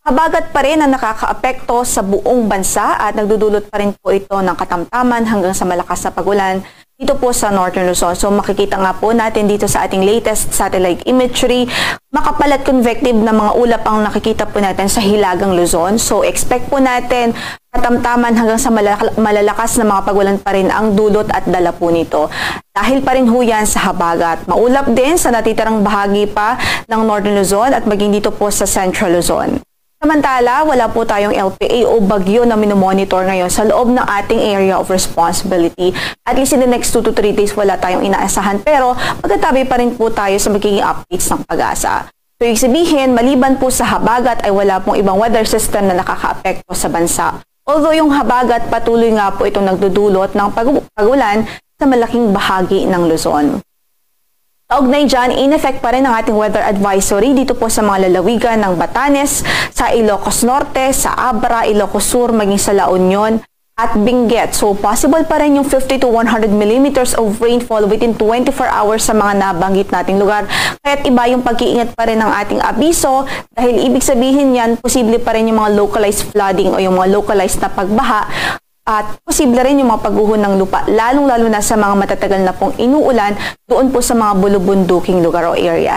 Habagat pa rin ang nakakaapekto sa buong bansa at nagdudulot pa rin po ito ng katamtaman hanggang sa malakas na pagulan dito po sa Northern Luzon. So makikita nga po natin dito sa ating latest satellite imagery, makapal at convective na mga ulap ang nakikita po natin sa Hilagang Luzon. So expect po natin katamtaman hanggang sa malalakas na mga pagulan pa rin ang dulot at dala po nito. Dahil pa rin ho yan sa habagat. Maulap din sa natitirang bahagi pa ng Northern Luzon at maging dito po sa Central Luzon. Samantala, wala po tayong LPA o bagyo na minomonitor ngayon sa loob ng ating area of responsibility. At least in the next 2 to 3 days, wala tayong inaasahan pero magtatabi pa rin po tayo sa magiging updates ng Pag-asa. So, ibig sabihin, maliban po sa habagat ay wala pong ibang weather system na nakakaapekto sa bansa. Although yung habagat patuloy nga po itong nagdudulot ng pagulan sa malaking bahagi ng Luzon. Kaugnay dyan, in-effect pa rin ang ating weather advisory dito po sa mga lalawigan ng Batanes, sa Ilocos Norte, sa Abra, Ilocos Sur, maging sa La Union at Benguet. So possible pa rin yung 50 to 100 millimeters of rainfall within 24 hours sa mga nabanggit nating lugar. Kaya't iba yung pag-iingat pa rin ng ating abiso dahil ibig sabihin yan, posible pa rin yung mga localized flooding o yung mga localized na pagbaha. At posible rin yung mga pagguho ng lupa, lalong-lalo na sa mga matatagal na pong inuulan doon po sa mga bulubunduking lugar o areas.